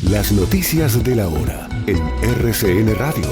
Las noticias de la hora en RCN Radio.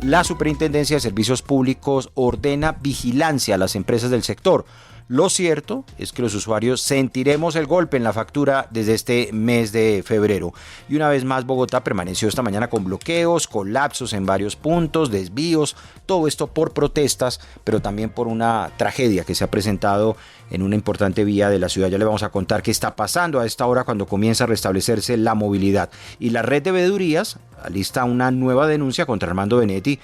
La Superintendencia de Servicios Públicos ordena vigilancia a las empresas del sector. Lo cierto es que los usuarios sentiremos el golpe en la factura desde este mes de febrero. Y una vez más, Bogotá permaneció esta mañana con bloqueos, colapsos en varios puntos, desvíos, todo esto por protestas, pero también por una tragedia que se ha presentado en una importante vía de la ciudad. Ya le vamos a contar qué está pasando a esta hora cuando comienza a restablecerse la movilidad. Y la red de veedurías alista una nueva denuncia contra Armando Benedetti,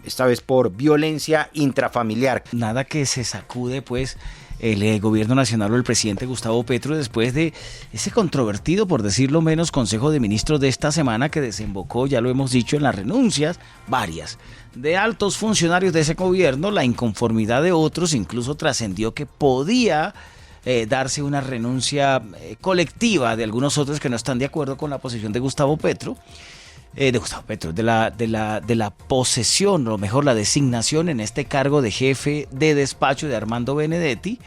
esta vez por violencia intrafamiliar. Nada que se sacude pues el gobierno nacional o el presidente Gustavo Petro después de ese controvertido, por decirlo menos, Consejo de Ministros de esta semana que desembocó, ya lo hemos dicho, en las renuncias varias de altos funcionarios de ese gobierno. La inconformidad de otros incluso trascendió que podía darse una renuncia colectiva de algunos otros que no están de acuerdo con la posición de Gustavo Petro. De la posesión, o mejor la designación en este cargo de jefe de despacho de Armando Benedetti.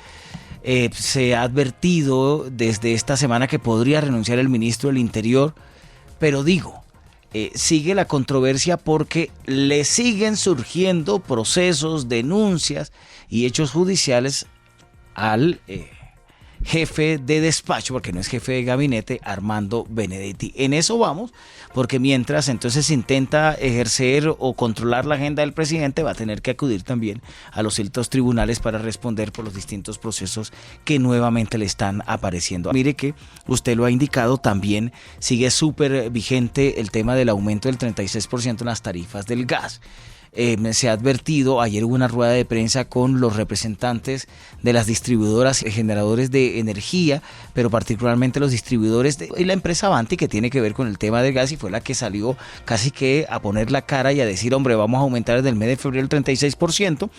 Se ha advertido desde esta semana que podría renunciar el ministro del Interior, pero sigue la controversia porque le siguen surgiendo procesos, denuncias y hechos judiciales al jefe de despacho, porque no es jefe de gabinete, Armando Benedetti. En eso vamos, porque mientras entonces intenta ejercer o controlar la agenda del presidente, va a tener que acudir también a los altos tribunales para responder por los distintos procesos que nuevamente le están apareciendo. Mire que usted lo ha indicado, también sigue súper vigente el tema del aumento del 36% en las tarifas del gas. Se ha advertido, ayer hubo una rueda de prensa con los representantes de las distribuidoras y generadores de energía, pero particularmente los distribuidores y la empresa Avanti, que tiene que ver con el tema del gas, y fue la que salió casi que a poner la cara y a decir, hombre, vamos a aumentar desde el mes de febrero el 36%.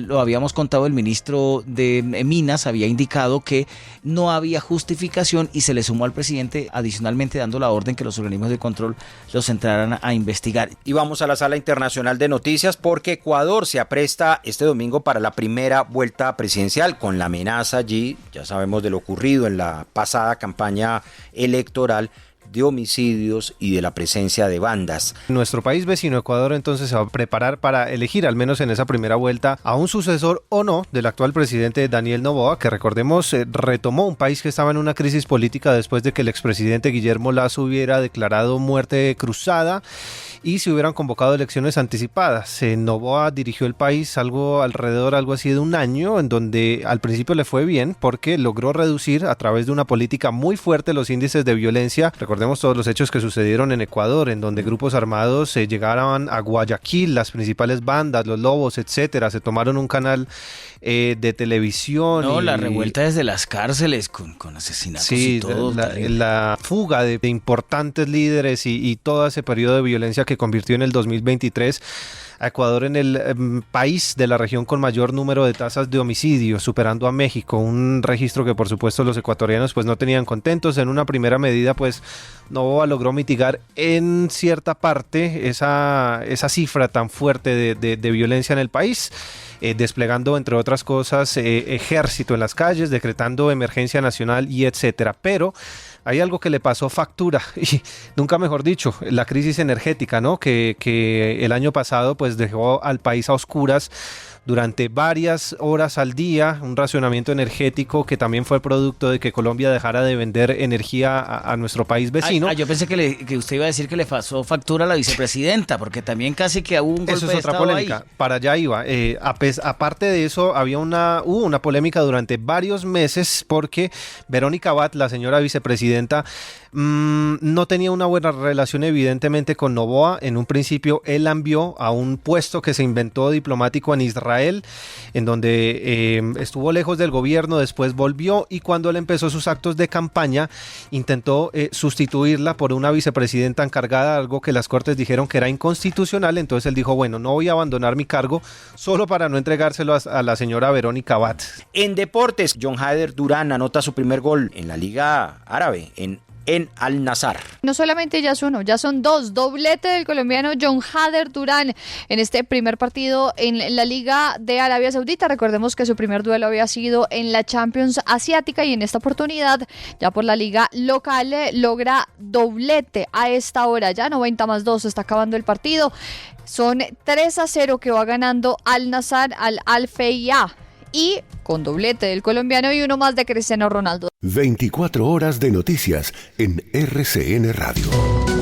Lo habíamos contado, el ministro de Minas había indicado que no había justificación y se le sumó al presidente adicionalmente dando la orden que los organismos de control los entraran a investigar. Y vamos a la sala internacional de noticias porque Ecuador se apresta este domingo para la primera vuelta presidencial con la amenaza allí, ya sabemos de lo ocurrido en la pasada campaña electoral, de homicidios y de la presencia de bandas. Nuestro país vecino Ecuador entonces se va a preparar para elegir, al menos en esa primera vuelta, a un sucesor o no del actual presidente Daniel Noboa, que recordemos retomó un país que estaba en una crisis política después de que el expresidente Guillermo Lasso hubiera declarado muerte cruzada y se hubieran convocado elecciones anticipadas. Noboa dirigió el país algo así de un año, en donde al principio le fue bien porque logró reducir a través de una política muy fuerte los índices de violencia. Recordemos todos los hechos que sucedieron en Ecuador, en donde grupos armados llegaron a Guayaquil, las principales bandas, los Lobos, etcétera, se tomaron un canal de televisión. No, la revuelta desde las cárceles con asesinatos, sí, y todo. La fuga de importantes líderes y todo ese periodo de violencia que convirtió en el 2023 a Ecuador en el país de la región con mayor número de tasas de homicidio, superando a México, un registro que por supuesto los ecuatorianos pues no tenían contentos. En una primera medida pues Noboa logró mitigar en cierta parte esa cifra tan fuerte de violencia en el país, desplegando entre otras cosas ejército en las calles, decretando emergencia nacional y etcétera. Pero hay algo que le pasó factura, y nunca mejor dicho, la crisis energética, ¿no? Que el año pasado pues dejó al país a oscuras durante varias horas al día, un racionamiento energético que también fue producto de que Colombia dejara de vender energía a nuestro país vecino. Yo pensé que usted iba a decir que le pasó factura a la vicepresidenta, porque también casi que hubo un golpe de estado. Eso es otra polémica, ahí. Para allá iba. Aparte de eso, hubo una polémica durante varios meses porque Verónica Abad, la señora vicepresidenta, no tenía una buena relación evidentemente con Noboa. En un principio él la envió a un puesto que se inventó diplomático en Israel, en donde estuvo lejos del gobierno, después volvió y cuando él empezó sus actos de campaña intentó sustituirla por una vicepresidenta encargada, algo que las cortes dijeron que era inconstitucional. Entonces él dijo, bueno, no voy a abandonar mi cargo solo para no entregárselo a la señora Verónica Abad. En deportes, John Hader Durán anota su primer gol en la Liga Árabe, en en Al Nassr. No solamente ya es uno, ya son dos. Doblete del colombiano John Hader Durán en este primer partido en la Liga de Arabia Saudita. Recordemos que su primer duelo había sido en la Champions Asiática y en esta oportunidad, ya por la Liga local, logra doblete a esta hora. Ya 90+2, está acabando el partido. Son 3-0 que va ganando Al Nassr al Al-Fayha. Y con doblete del colombiano y uno más de Cristiano Ronaldo. 24 horas de noticias en RCN Radio.